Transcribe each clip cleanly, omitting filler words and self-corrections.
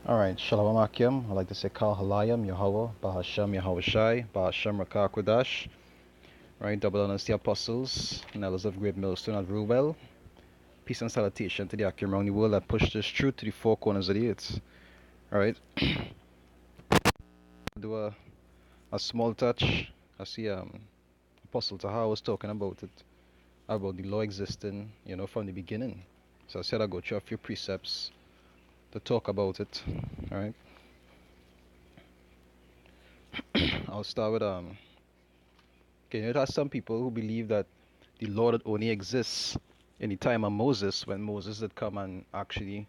All right, Shalom Akim. I like to say Kal Halayim, Yahweh, Bahashem, Yahweh Shai, Bahashem, Rakah Kodash. Right, double honors to the apostles, and elders of Great Millstone at Ruel. Peace and salutation to the Akim around the world that push this truth to the four corners of the earth. All right, do a small touch. I see Apostle Taha was talking about it, about the law existing, from the beginning. So I said I'll go through a few precepts to talk about it. All right, I'll start with okay, there's some people who believe that the law that only exists in the time of Moses, when Moses had come and actually,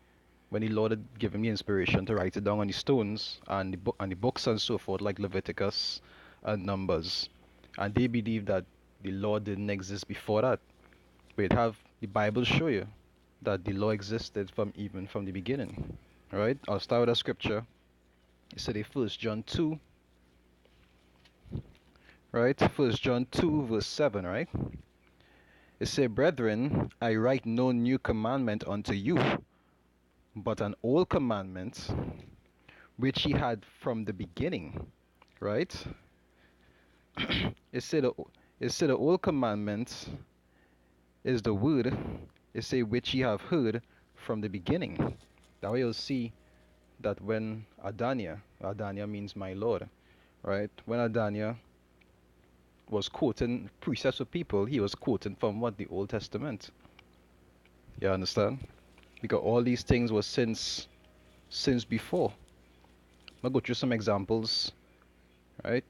when the Lord had given me inspiration to write it down on the stones and the books and so forth, like Leviticus and Numbers, and they believe that the law didn't exist before that. But have the Bible show you that the law existed from even from the beginning. All right, I'll start with a scripture. It said in First John 2, right? First John 2 verse 7, right? It said, Brethren, I write no new commandment unto you, but an old commandment which he had from the beginning. Right? It said the old commandment is the word, it said which ye have heard from the beginning. That way you'll see that when Adania means my Lord, right? When Adania was quoting precepts of people, he was quoting from what? The Old Testament. You understand? Because all these things were since before. I'll go through some examples, right?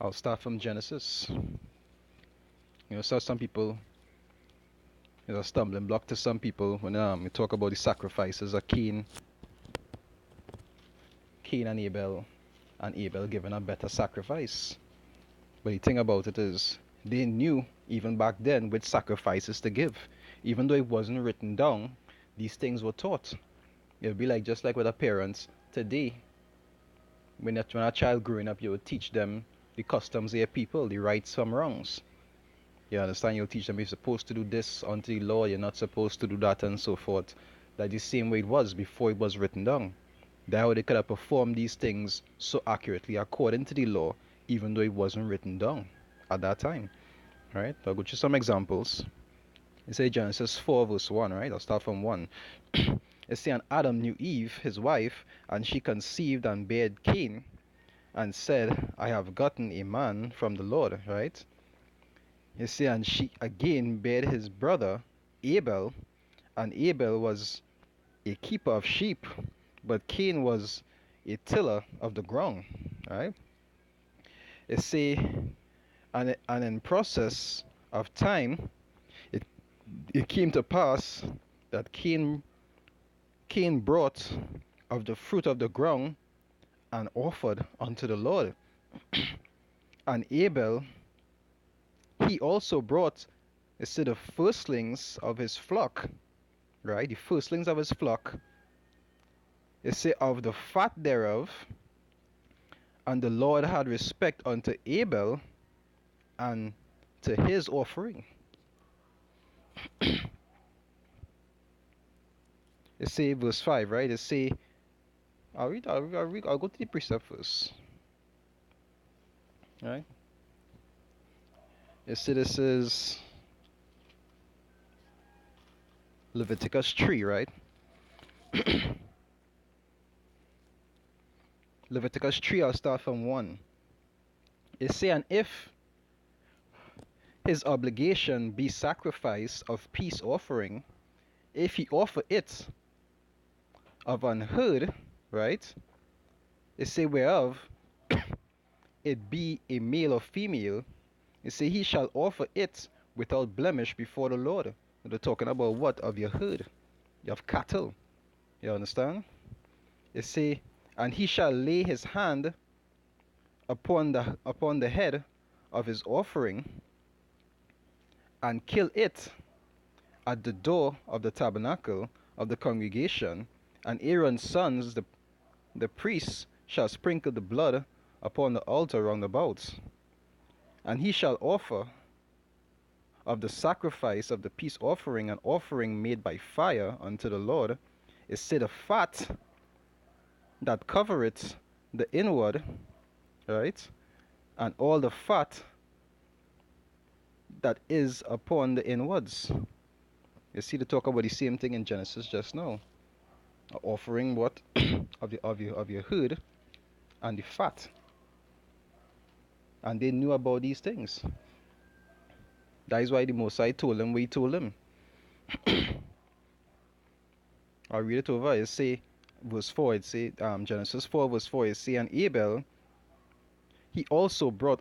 I'll start from Genesis. So some people, it's a stumbling block to some people when we talk about the sacrifices of Cain and Abel giving a better sacrifice. But the thing about it is, they knew even back then which sacrifices to give. Even though it wasn't written down, these things were taught. It'll be like just like with our parents today. When a child growing up, you would teach them the customs of your people, the rights from wrongs. You understand? You'll teach them you're supposed to do this unto the law, you're not supposed to do that, and so forth. That the same way it was before it was written down. That way they could have performed these things so accurately according to the law, even though it wasn't written down at that time. Right? I'll go to some examples. It says Genesis 4 verse 1, right? I'll start from 1. It says, and Adam knew Eve, his wife, and she conceived and bare Cain, and said, I have gotten a man from the Lord, right? You see, and she again bare his brother Abel, and Abel was a keeper of sheep, but Cain was a tiller of the ground, right? You see, and in process of time, it it came to pass that Cain brought of the fruit of the ground and offered unto the Lord, and Abel he also brought instead of firstlings of his flock, right? The firstlings of his flock, it say of the fat thereof, and the Lord had respect unto Abel and to his offering. It say verse 5, right? It say, I'll go to the precept first, right? It say this is Leviticus 3, right? Leviticus 3, I'll start from 1. It say, and if his obligation be sacrifice of peace offering, if he offer it of an herd, right? It say whereof it be a male or female, it say he shall offer it without blemish before the Lord. They're talking about what? Of your herd, of cattle. You understand? It say, and he shall lay his hand upon the head of his offering and kill it at the door of the tabernacle of the congregation, and Aaron's sons, the priests, shall sprinkle the blood upon the altar round about. And he shall offer of the sacrifice of the peace offering an offering made by fire unto the Lord. It say the fat that covereth the inward, right? And all the fat that is upon the inwards. You see the talk about the same thing in Genesis just now. Offering what? of your hood and the fat. And they knew about these things. That is why the Most High told them what he told them. I'll read it over. It say, verse 4, it say, Genesis 4, verse 4, it say, and Abel, he also brought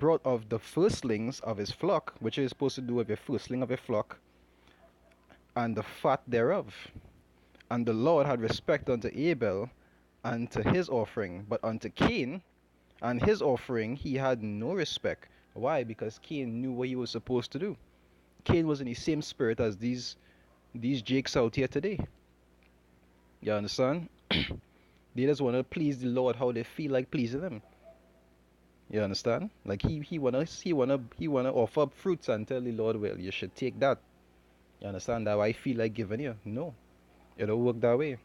of the firstlings of his flock, which is supposed to do with a firstling of a flock, and the fat thereof. And the Lord had respect unto Abel and to his offering, but unto Cain and his offering he had no respect. Why? Because Cain knew what he was supposed to do. Cain was in the same spirit as these jakes out here today. You understand? They just want to please the Lord how they feel like pleasing him. You understand? Like he wanna offer up fruits and tell the Lord, well, you should take that. You understand that I feel like giving you? No, it don't work that way.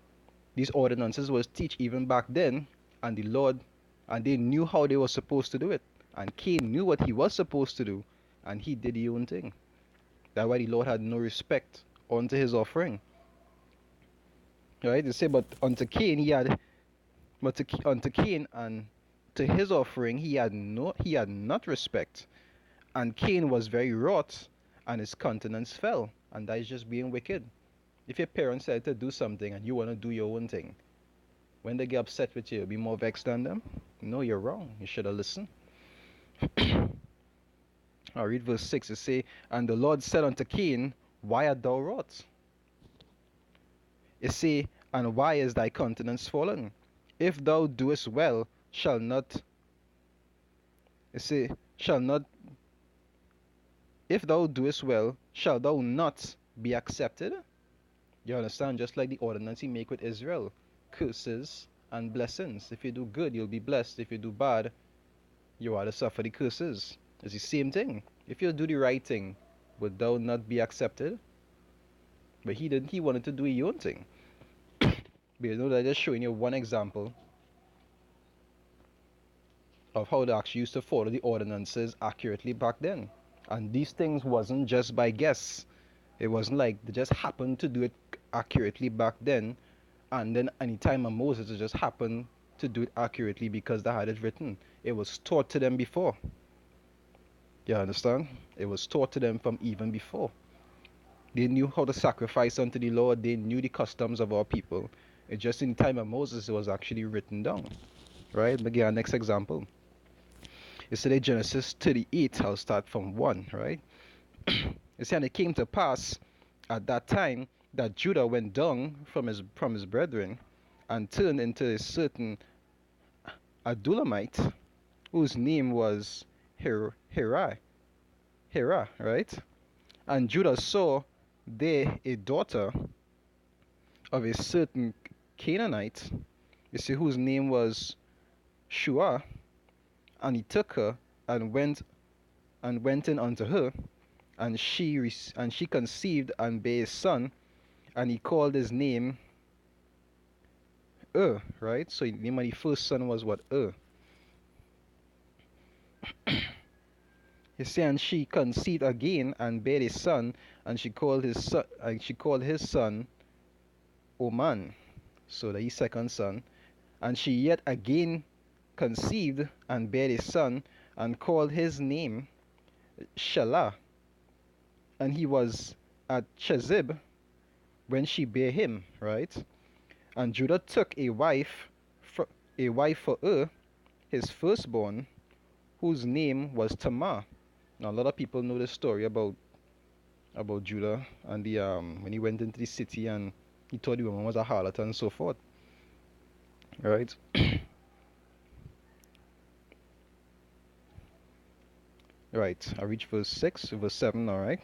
These ordinances was teach even back then, and the Lord, and they knew how they were supposed to do it. And Cain knew what he was supposed to do, and he did his own thing. That's why the Lord had no respect unto his offering. Right? They say, but unto Cain unto Cain and to his offering he had not respect. And Cain was very wroth, and his countenance fell. And that is just being wicked. If your parents said to do something and you want to do your own thing, when they get upset with you, be more vexed than them? No, you're wrong. You should have listened. I'll read verse 6. It say, and the Lord said unto Cain, why art thou wroth? It say, and why is thy countenance fallen? If thou doest well, shall not, it say, shall not, if thou doest well, shall thou not be accepted? You understand? Just like the ordinance he make with Israel. Curses and blessings. If you do good, you'll be blessed. If you do bad, you are to suffer the curses. It's the same thing. If you do the right thing, would thou not be accepted? But he didn't. He wanted to do his own thing. But you know that just showing you one example of how they actually used to follow the ordinances accurately back then. And these things wasn't just by guess. It wasn't like they just happened to do it accurately back then, and then any time of Moses it just happened to do it accurately because they had it written. It was taught to them before. You understand? It was taught to them from even before. They knew how to sacrifice unto the Lord. They knew the customs of our people. It just in the time of Moses it was actually written down. Right? Let me give our next example. It's today Genesis 38. I'll start from 1, right? It said, and it came to pass at that time that Judah went down from his brethren and turned into a certain Adulamite whose name was Hera, right? And Judah saw there a daughter of a certain Canaanite, you see, whose name was Shua, and he took her and went in unto her, and she conceived and bare a son, and he called his name right? So the name of the first son was what? He said, and she conceived again and bare a son, and she called his son Oman. So the second son. And she yet again conceived and bare a son, and called his name Shelah. And he was at Chezib when she bare him, right? And Judah took a wife for his firstborn, whose name was Tamar. Now a lot of people know the story about Judah and the when he went into the city and he thought the woman was a harlot and so forth. Right? Right. I reach verse 6, verse 7, alright.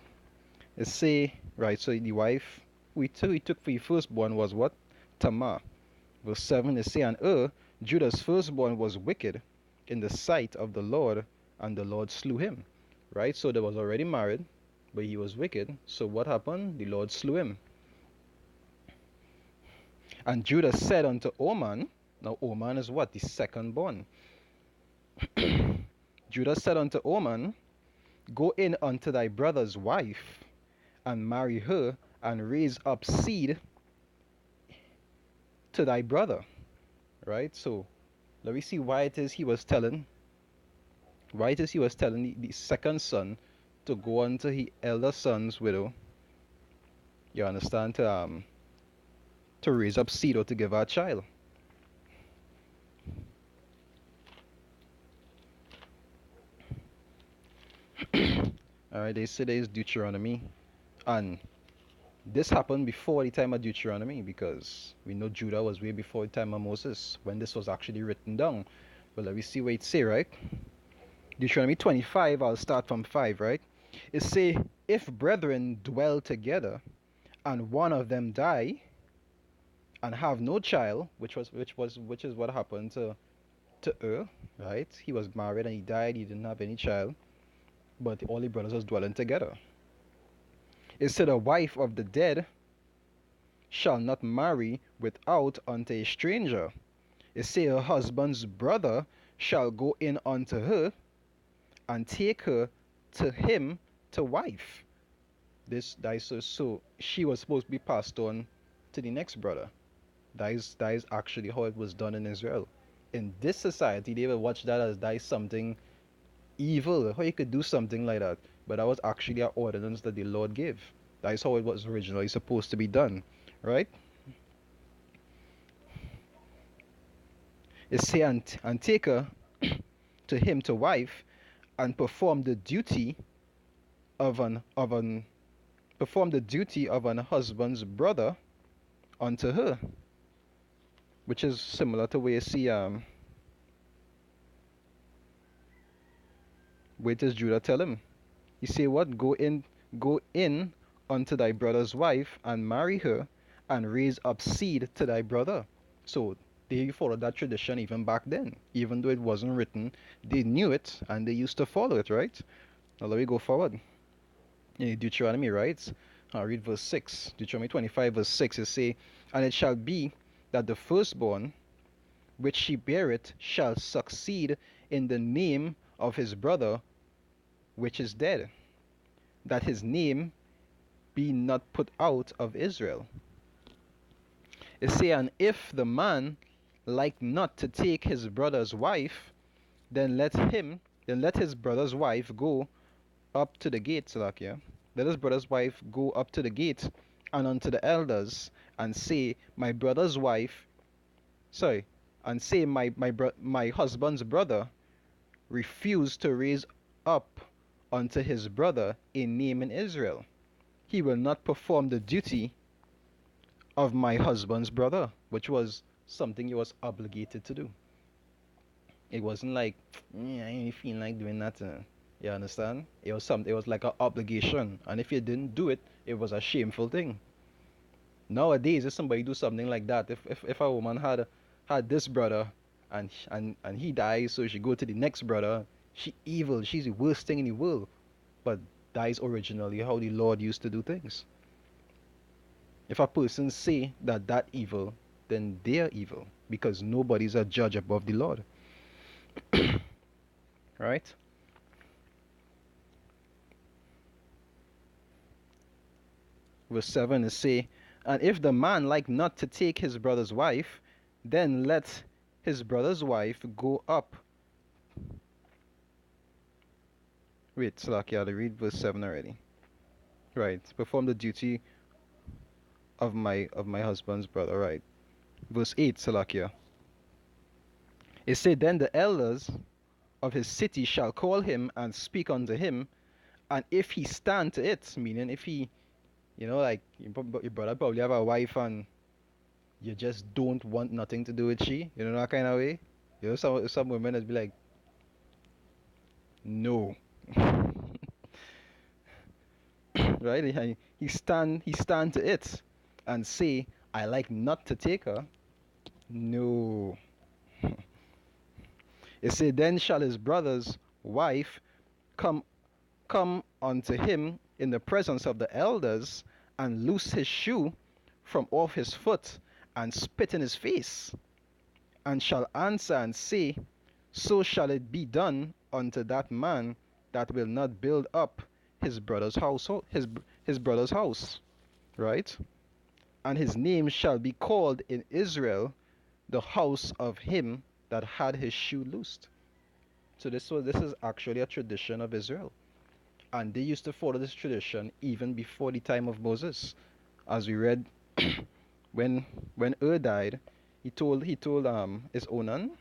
It say, right, so the wife he took for his firstborn was what? Tamar. Verse 7 it say, and Judah's firstborn was wicked in the sight of the Lord, and the Lord slew him. Right? So they was already married, but he was wicked. So what happened? The Lord slew him. And Judah said unto Oman, now Oman is what? The second born. Judah said unto Oman, go in unto thy brother's wife, and marry her, and raise up seed to thy brother. Right? So let me see why it is he was telling the second son to go unto his elder son's widow. You understand? To raise up seed or to give her a child. Alright, they say there's Deuteronomy, and this happened before the time of Deuteronomy, because we know Judah was way before the time of Moses when this was actually written down. But let me see what it say, right? Deuteronomy 25, I'll start from 5, right? It say, if brethren dwell together, and one of them die, and have no child, which is what happened to right? He was married and he died, he didn't have any child, but all the brothers was dwelling together. It said, a wife of the dead shall not marry without unto a stranger. It say, her husband's brother shall go in unto her, and take her to him to wife. So she was supposed to be passed on to the next brother. That is actually how it was done in Israel. In this society, they will watch that as that is something evil. How you could do something like that? But that was actually an ordinance that the Lord gave. That is how it was originally supposed to be done, right? It say, and take her to him to wife, and perform the duty of an husband's brother unto her, which is similar to where you see where does Judah tell him? He say what? Go in unto thy brother's wife, and marry her, and raise up seed to thy brother. So they followed that tradition even back then. Even though it wasn't written, they knew it and they used to follow it, right? Now let me go forward. In Deuteronomy, right? I'll read verse 6. Deuteronomy 25, verse 6, it say, and it shall be that the firstborn which she beareth shall succeed in the name of his brother which is dead, that his name be not put out of Israel. It say, and if the man like not to take his brother's wife, then let his brother's wife go up to the gate, Salakia. Let his brother's wife go up to the gate and unto the elders, and say, my brother's wife, sorry, and say, my husband's brother refused to raise up unto his brother a name in Israel. He will not perform the duty of my husband's brother, which was something he was obligated to do. It wasn't like, I ain't feeling like doing that. You understand? It was like an obligation, and if you didn't do it, it was a shameful thing. Nowadays, if somebody do something like that, if a woman had this brother, and he dies, so she go to the next brother, she evil. She's the worst thing in the world. But that is originally how the Lord used to do things. If a person say that evil, then they are evil, because nobody's a judge above the Lord. Right? Verse 7 is say, and if the man like not to take his brother's wife, then let his brother's wife go up. Wait, Slakia, I read verse 7 already. Right. Perform the duty of my husband's brother. Right. Verse 8, Salakia. It said, then the elders of his city shall call him and speak unto him, and if he stand to it, meaning if he, like your brother probably have a wife and you just don't want nothing to do with she, that kind of way. Some women would be like, no. Right? He stand to it and say, I like not to take her. No. It say, then shall his brother's wife come unto him in the presence of the elders, and loose his shoe from off his foot, and spit in his face, and shall answer and say, so shall it be done unto that man that will not build up his brother's household, his brother's house, right? And his name shall be called in Israel the house of him that had his shoe loosed. So this is actually a tradition of Israel, and they used to follow this tradition even before the time of Moses, as we read when died. He told his Onan.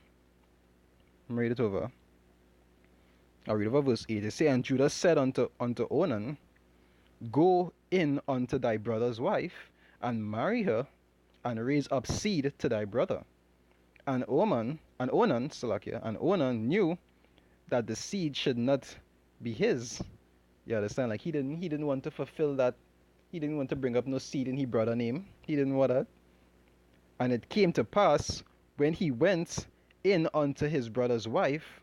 Read it over. I read over verse 8. It say, and Judah said unto Onan, go in unto thy brother's wife, and marry her, and raise up seed to thy brother. And Onan knew that the seed should not be his. You understand? Like he didn't want to fulfill that. He didn't want to bring up no seed in his brother name. He didn't want that. And it came to pass when he went in unto his brother's wife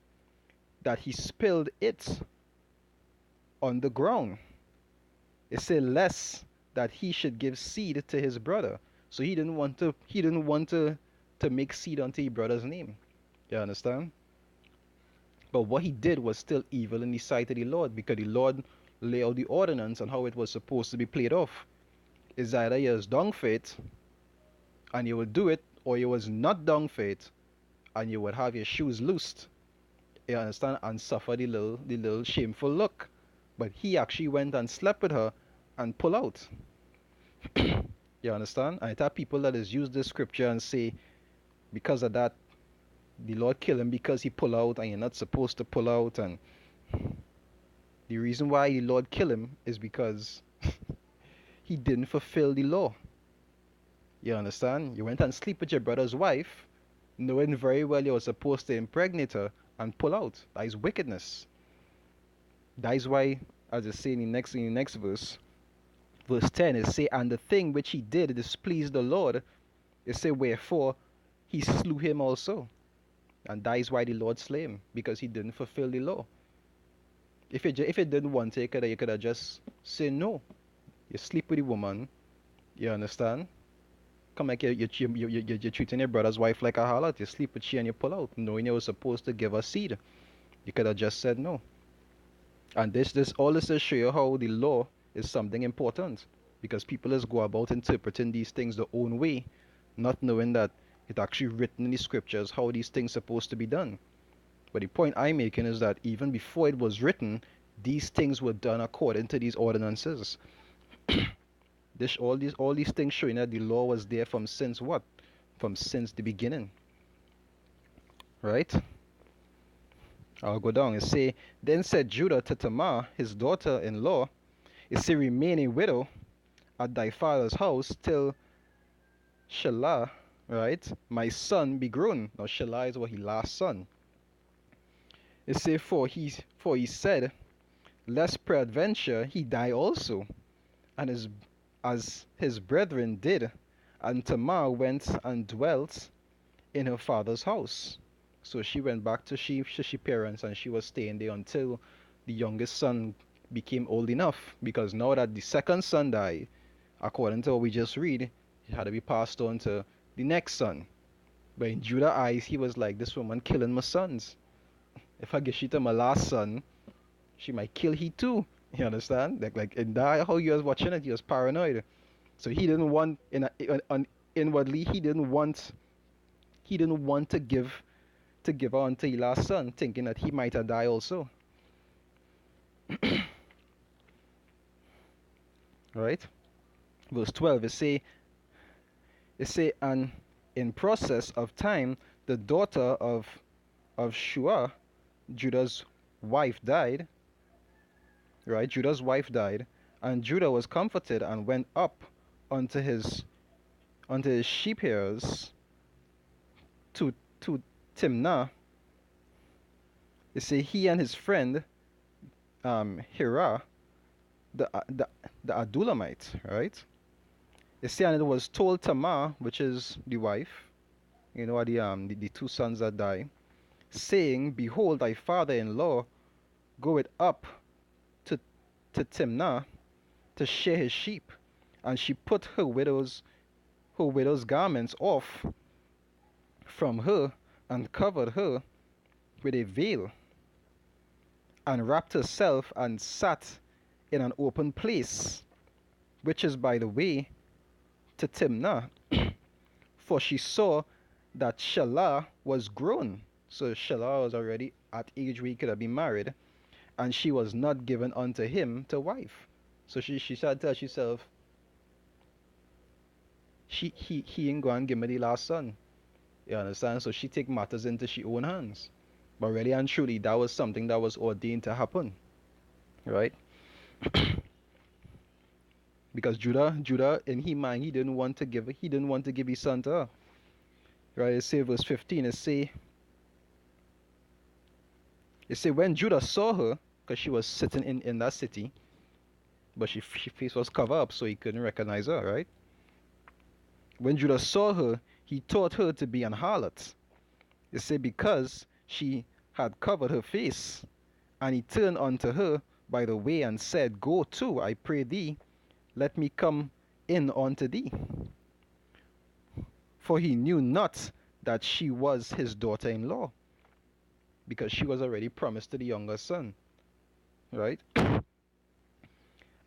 that he spilled it on the ground. It said less that he should give seed to his brother. So he didn't want to make seed unto his brother's name. You understand? But what he did was still evil in the sight of the Lord, because the Lord lay out the ordinance on how it was supposed to be played off. It's either you was dung faith and you would do it, or you was not dung faith and you would have your shoes loosed. You understand? And suffer the little shameful look. But he actually went and slept with her and pull out. You understand? And it have people that has used this scripture and say, because of that, the Lord kill him because he pull out and you're not supposed to pull out. And the reason why the Lord kill him is because he didn't fulfill the law. You understand? You went and sleep with your brother's wife, knowing very well you were supposed to impregnate her and pull out. That is wickedness. That is why, as I say in the next verse, verse 10, it say, and the thing which he did displeased the Lord. It say, wherefore he slew him also. And that is why the Lord slay him, because he didn't fulfill the law. If you didn't want to, you could have just said no. You sleep with a woman, you understand? Come like you're treating your brother's wife like a harlot. You sleep with she and you pull out, knowing you were supposed to give her seed. You could have just said no. And all this is show you how the law is something important, because people just go about interpreting these things their own way, not knowing that it's actually written in the scriptures how these things are supposed to be done. But the point I'm making is that even before it was written, these things were done according to these ordinances. All these things showing that the law was there from since what? From since the beginning. Right? I'll go down and say, then said Judah to Tamar, his daughter-in-law, it say, remain a widow at thy father's house till Shelah, right, my son be grown. Now Shelah is what his last son. It say, for he said, lest peradventure he die also, and as his brethren did. And Tamar went and dwelt in her father's house. So she went back to she parents, and she was staying there until the youngest son became old enough. Because now that the second son died, according to what we just read, he had to be passed on to the next son. But in Judah's eyes, he was like, this woman killing my sons. If I give she to my last son, she might kill he too. You understand? Like in that how he was watching it, he was paranoid. So he didn't want inwardly he didn't want to give her unto his last son, thinking that he might have died also. Right? Verse 12 it say and in process of time the daughter of Shua, Judah's wife, died. Right? Judah's wife died, and Judah was comforted and went up unto his sheep hairs to Timnah. It say he and his friend Hirah the Adulamite, right? It say, and it was told Tamar, which is the wife, the two sons that die, saying, behold, thy father-in-law goeth up to Timnah to shear his sheep. And she put her widows her widow's garments off from her, and covered her with a veil, and wrapped herself, and sat in an open place, which is by the way to Timnah, for she saw that Shelah was grown. So Shelah was already at age where he could have been married, and she was not given unto him to wife. So she said to herself, he ain't going to give me the last son. You understand? So she take matters into she own hands. But really and truly, that was something that was ordained to happen, right? Because Judah in his mind, he didn't want to give his son to her. Right? It say verse 15. It say when Judah saw her, because she was sitting in that city, but she face was covered up, so he couldn't recognize her, right? When Judah saw her, he thought her to be an harlot. It say because she had covered her face, and he turned unto her by the way and said, Go to, I pray thee, let me come in unto thee. For he knew not that she was his daughter-in-law, because she was already promised to the younger son, right?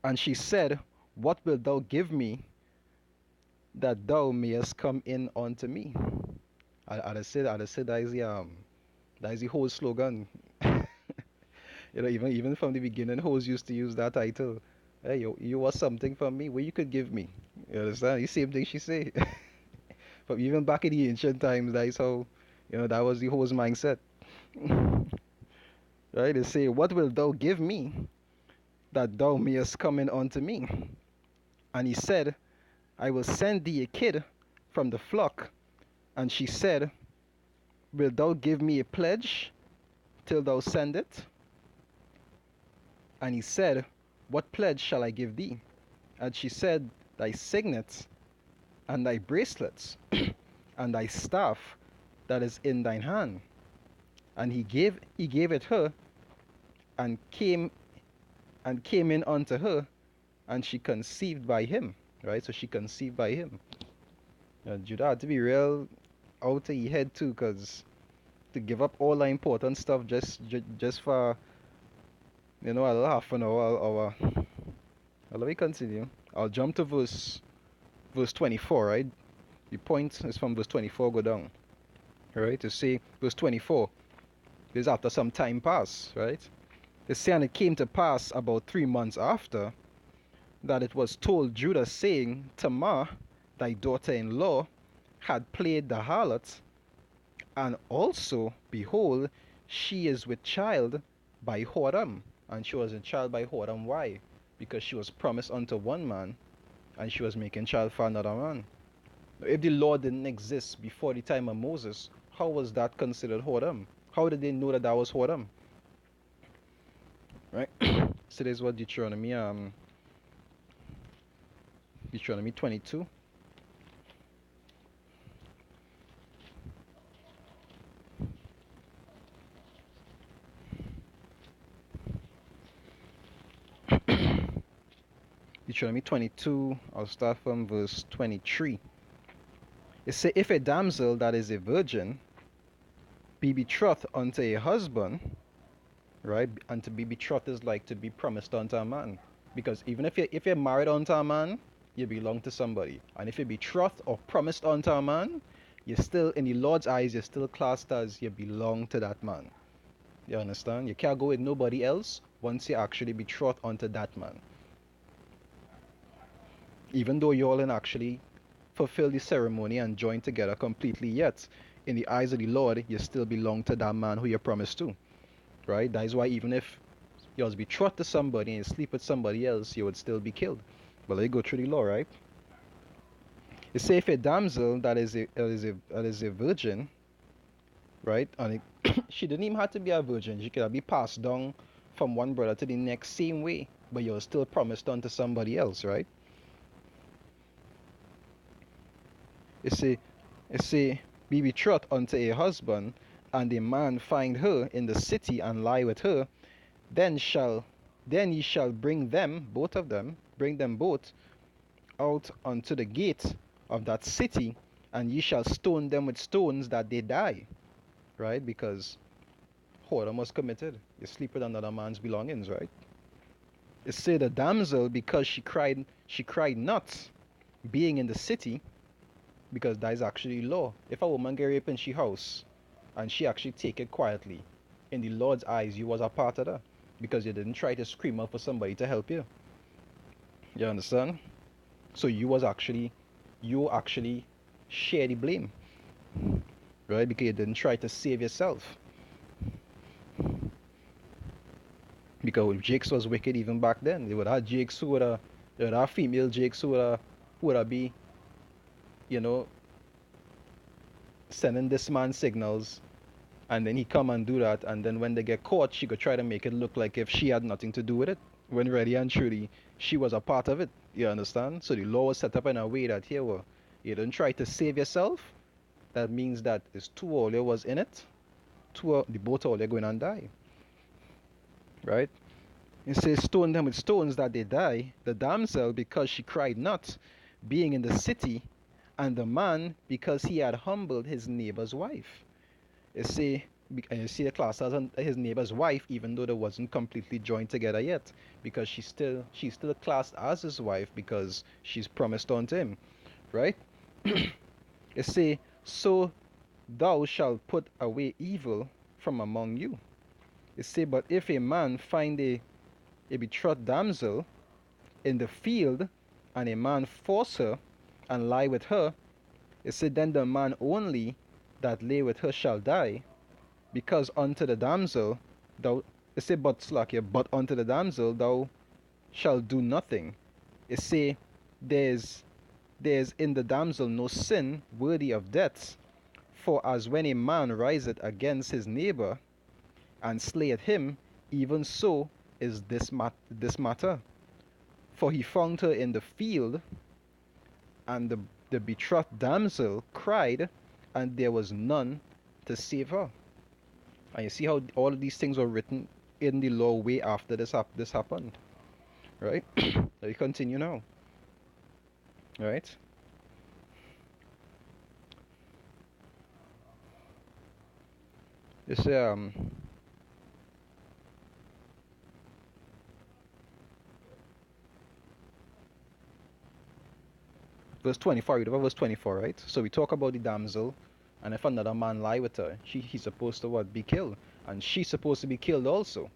And she said, What wilt thou give me that thou mayest come in unto me? I'd say that is the whole slogan. Even from the beginning, hoes used to use that title. Hey, you was something from me, what you could give me. You understand? The same thing she say. But even back in the ancient times, that is how, that was the hoes mindset. Right? They say, What wilt thou give me that thou mayest come in unto me? And he said, I will send thee a kid from the flock. And she said, Wilt thou give me a pledge till thou send it? And he said, What pledge shall I give thee? And she said, Thy signets, and thy bracelets, and thy staff that is in thine hand. And he gave it her, and came in unto her, and she conceived by him. Right? So she conceived by him. Judah had to be real out of his head too, because to give up all the important stuff just for a little half an hour. Let me continue. I'll jump to verse 24, right? The point is from verse 24 go down. Right? To say verse 24 is after some time pass, right? It say, and it came to pass about 3 months after that it was told Judah, saying, Tamar, thy daughter-in-law, had played the harlot, and also, behold, she is with child by whoredom. And she was in child by whoredom. Why? Because she was promised unto one man, and she was making child for another man. Now, if the law didn't exist before the time of Moses, how was that considered whoredom? How did they know that that was whoredom? Right? So this is what Deuteronomy 22. Deuteronomy 22, I'll start from verse 23. It says, If a damsel that is a virgin be betrothed unto a husband, right? And to be betrothed is like to be promised unto a man. Because even if you're married unto a man, you belong to somebody. And if you're betrothed or promised unto a man, you're still, in the Lord's eyes, you're still classed as you belong to that man. You understand? You can't go with nobody else once you actually betrothed unto that man. Even though you all didn't actually fulfill the ceremony and join together completely yet, in the eyes of the Lord, you still belong to that man who you're promised to. Right? That is why even if you was betrothed to somebody and you sleep with somebody else, you would still be killed. But let me go through the law, right? It say if a damsel that is a virgin, right? And she didn't even have to be a virgin. She could be passed down from one brother to the next same way, but you're still promised unto somebody else, right? It say be betrothed unto a husband, and a man find her in the city and lie with her, then ye shall bring them both out unto the gate of that city, and ye shall stone them with stones that they die. Right? Because whoredom was committed. You sleep with another man's belongings, right? It say the damsel, because she cried not, being in the city, because that is actually law. If a woman get raped in she house, and she actually take it quietly, in the Lord's eyes, you was a part of that, because you didn't try to scream out for somebody to help you. You understand? So you actually share the blame, right? Because you didn't try to save yourself. Because if Jakes was wicked even back then, they would have Jakes they would have female Jakes who would have be, you know, sending this man signals, and then he come and do that, and then when they get caught, she could try to make it look like if she had nothing to do with it, when really and truly she was a part of it. You understand? So the law was set up in a way that here, well, you don't try to save yourself. That means that it's two all you was in it, the both all they're going and die, right? It says, stone them with stones that they die. The damsel, because she cried not, being in the city, and the man, because he had humbled his neighbor's wife. You see, and you see the class as his neighbor's wife, even though they wasn't completely joined together yet, because she's still classed as his wife because she's promised unto him, right? You say, so thou shalt put away evil from among you. You say, but if a man find a betrothed damsel in the field, and a man force her and lie with her, it said, then the man only that lay with her shall die, because unto the damsel thou, it say, but slack here, but unto the damsel thou shalt do nothing. It say, there's in the damsel no sin worthy of death, for as when a man riseth against his neighbor and slayeth him, even so is this matter. For he found her in the field, and the betrothed damsel cried, and there was none to save her. And you see how all of these things were written in the law way after this happened, right? Let me continue now, right? You say, verse 24, read over verse 24, right? So we talk about the damsel, and if another man lie with her, he's supposed to what? Be killed. And she's supposed to be killed also,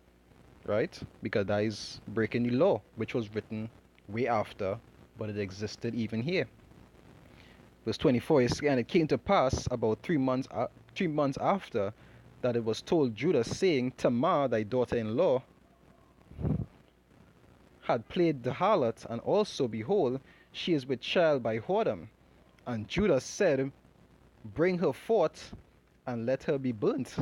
right? Because that is breaking the law, which was written way after, but it existed even here. Verse 24 is, and it came to pass about 3 months after that it was told Judah, saying, Tamar, thy daughter-in-law, had played the harlot, and also, behold, she is with child by whoredom. And Judah said, bring her forth and let her be burnt.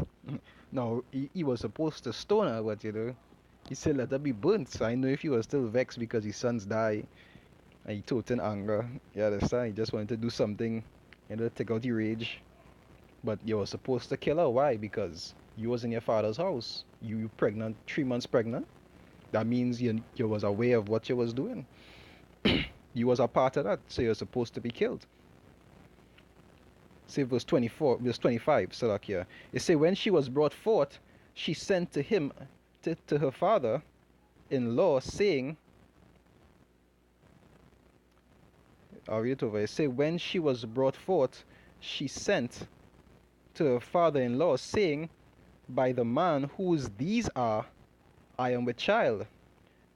Now, he was supposed to stone her, but he said, let her be burnt. So I know if he was still vexed because his sons died, and he told in anger. You understand? He just wanted to do something, take out the rage. But you were supposed to kill her. Why? Because you was in your father's house. You pregnant, 3 months pregnant. That means you was aware of what you was doing. You was a part of that, so you're supposed to be killed. Say verse 24, verse 25, Salakia. It say, when she was brought forth, she sent to him, to her father-in-law, saying, I'll read it over. It say, when she was brought forth, she sent to her father-in-law, saying, by the man whose these are, I am with child.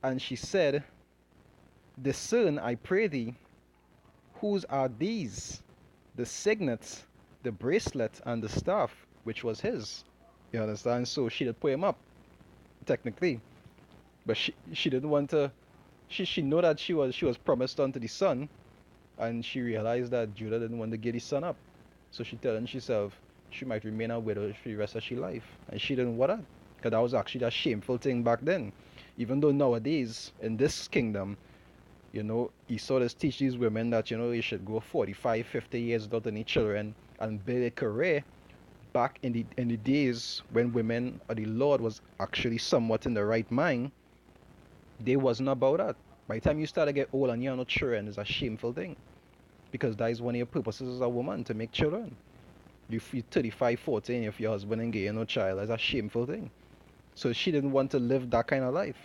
And she said, discern, I pray thee, whose are these? The signet, the bracelet, and the staff, which was his. You understand? So she did put him up, technically. But she didn't want to, she know that she was promised unto the son, and she realized that Judah didn't want to give the son up. So she telling herself she might remain a widow for the rest of her life. And she didn't want that. Because that was actually a shameful thing back then. Even though nowadays, in this kingdom, Esau does teach these women that, you should go 45, 50 years without any children and build a career. Back in the days when women or the Lord was actually somewhat in the right mind, they wasn't about that. By the time you start to get old and you have no children, it's a shameful thing. because that is one of your purposes as a woman, to make children. You 35, 40, and if your husband ain't getting no child, that's a shameful thing. So she didn't want to live that kind of life.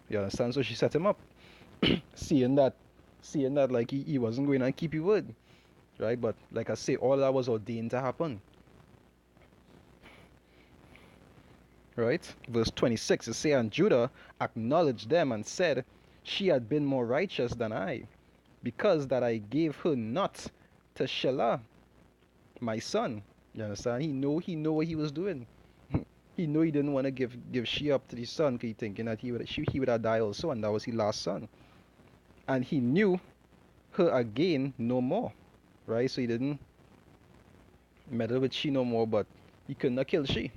You understand? So she set him up, seeing that, seeing that like he wasn't going to keep his word, right? But like I say, all that was ordained to happen, right? Verse 26, it say, and Judah acknowledged them and said, she had been more righteous than I, because that I gave her not to Shelah, my son. You understand? He know what he was doing. He knew he didn't want to give she up to the son, because he thinking that he would have died also, and that was his last son. And he knew her again no more, right? So he didn't meddle with she no more, but he could not kill she,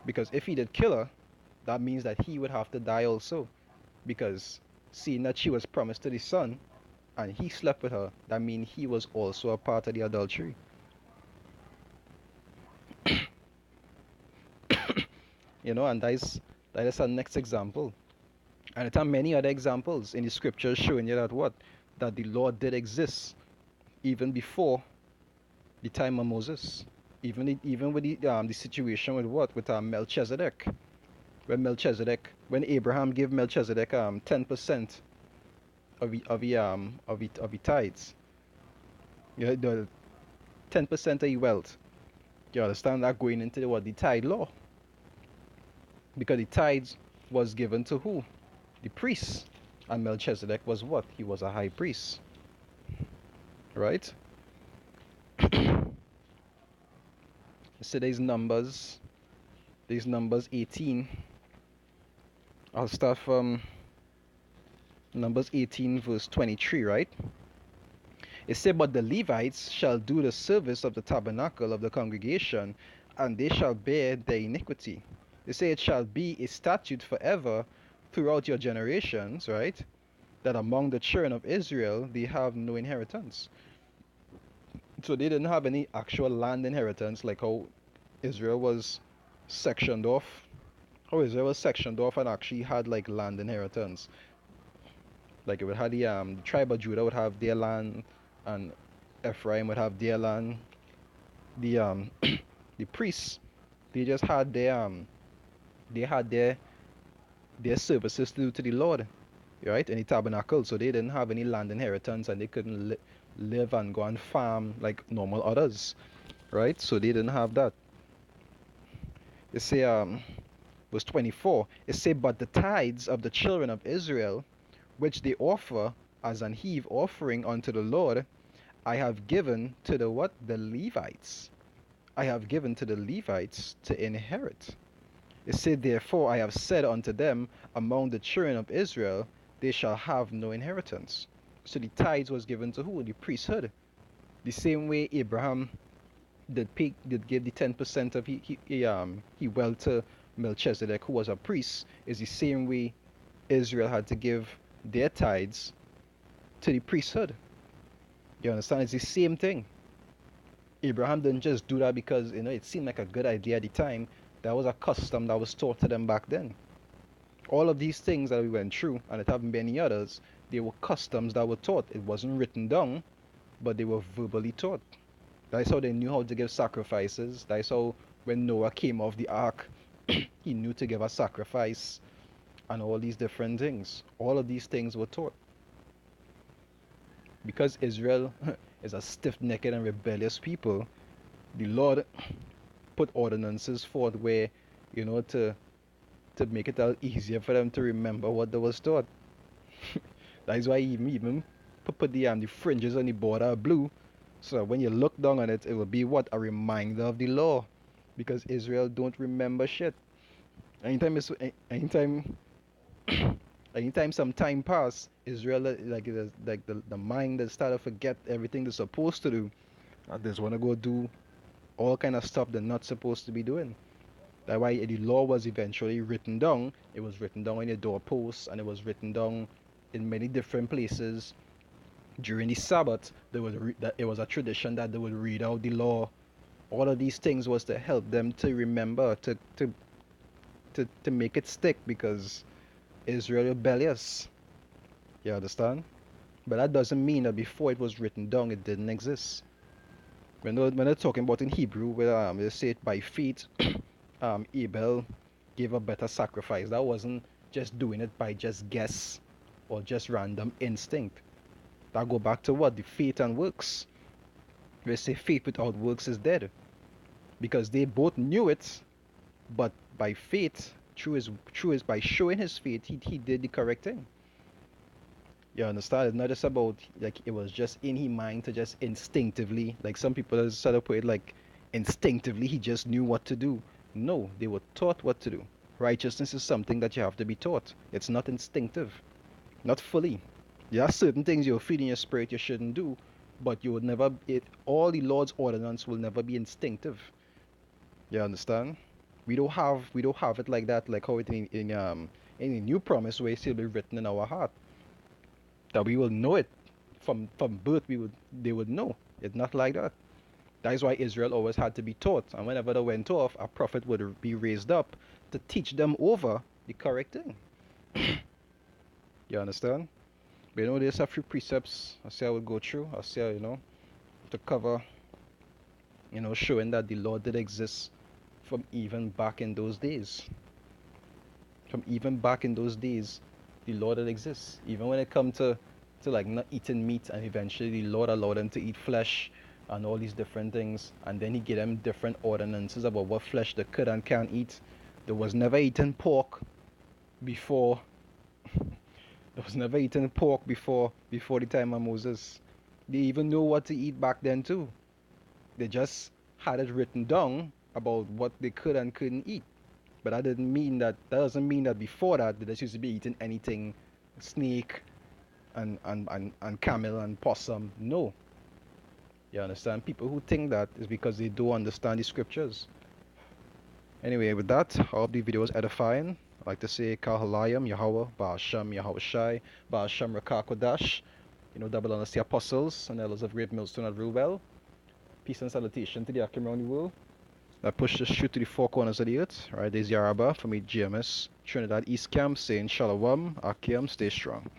because if he did kill her, that means that he would have to die also, because seeing that she was promised to the son and he slept with her, that means he was also a part of the adultery. And that is our next example. And there are many other examples in the scriptures showing you that what? That the law did exist even before the time of Moses. Even with the situation with what? With Melchizedek. When Abraham gave Melchizedek 10% of the tithes. The 10% of the wealth. You understand that going into the tithe law? Because the tithes was given to who? The priests. And Melchizedek was what? He was a high priest. Right? So there's Numbers 18. I'll start from Numbers 18 verse 23, right? It said, but the Levites shall do the service of the tabernacle of the congregation, and they shall bear their iniquity. They say it shall be a statute forever throughout your generations, right? That among the children of Israel they have no inheritance. So they didn't have any actual land inheritance, like how Israel was sectioned off. How Israel was sectioned off and actually had like land inheritance. Like it would have the tribe of Judah would have their land, and Ephraim would have their land. The the priests, they just had their services to do to the Lord, right? In the tabernacle. So they didn't have any land inheritance, and they couldn't live and go and farm like normal others, right? So they didn't have that. They say verse 24. It say, but the tithes of the children of Israel, which they offer as an heave offering unto the Lord, I have given to the what? The Levites. I have given to the Levites to inherit. It said, therefore I have said unto them, among the children of Israel, they shall have no inheritance. So the tithes was given to who? The priesthood. The same way Abraham did give the 10% of he wealth to Melchizedek, who was a priest, is the same way Israel had to give their tithes to the priesthood. You understand? It's the same thing. Abraham didn't just do that because it seemed like a good idea at the time. That was a custom that was taught to them back then. All of these things that we went through, and it haven't been any others, they were customs that were taught. It wasn't written down, but they were verbally taught. That's how they knew how to give sacrifices. That's how when Noah came off the ark, he knew to give a sacrifice and all these different things. All of these things were taught. Because Israel is a stiff-necked and rebellious people, the Lord put ordinances forth where, to make it all easier for them to remember what they was taught. That is why he even put the fringes on the border blue, so that when you look down on it, it will be what? A reminder of the law. Because Israel don't remember shit. Anytime anytime anytime some time pass, Israel like the mind that start to forget everything they're supposed to do. They just wanna go do all kind of stuff they're not supposed to be doing. That's why the law was eventually written down. It was written down on the doorposts, and it was written down in many different places. During the Sabbath, that it was a tradition that they would read out the law. All of these things was to help them to remember, to make it stick, because Israel rebellious. You understand? But that doesn't mean that before it was written down, it didn't exist. When they're talking about in Hebrew, where they say it by faith, Abel gave a better sacrifice. That wasn't just doing it by just guess or just random instinct. That go back to what? The faith and works. We say faith without works is dead. Because they both knew it, but by faith, through his by showing his faith, he did the correct thing. You understand? It's not just about like it was just in his mind to just instinctively, like some people have sort of put it like instinctively he just knew what to do. No, they were taught what to do. Righteousness is something that you have to be taught. It's not instinctive, not fully. There are certain things you'll feel in your spirit you shouldn't do, but you would never. All the Lord's ordinance will never be instinctive. You understand? We don't have it like that, like how it in the new promise where it still be written in our heart that we will know it from birth. They would know. It's not like that. That is why Israel always had to be taught, and whenever they went off, a prophet would be raised up to teach them over the correct thing. You understand? But there's a few precepts I say I would go through. I say to cover, showing that the Lord did exist from even back in those days. From even back in those days, the Lord did exist. Even when it come to like not eating meat, and eventually the Lord allowed them to eat flesh and all these different things, and then He gave them different ordinances about what flesh they could and can't eat. There was never eaten pork before. There was never eaten pork before the time of Moses. They even knew what to eat back then too. They just had it written down about what they could and couldn't eat. But that doesn't mean that before that they just used to be eating anything, snake and camel and possum. No. You understand? People who think that is because they don't understand the scriptures. Anyway, with that, I hope the video was edifying. I'd like to say Kahalayam, Yahweh, Ba'asham, Yahweh Shai, Ba'asham Rakakodash. Double honors the apostles and elders of Great Millstone at Rubel. Peace and salutation to the Akim around the world. That pushed us through to the four corners of the earth. Right, there's Yaraba from GMS, Trinidad East Camp saying Shalom, Akim, stay strong.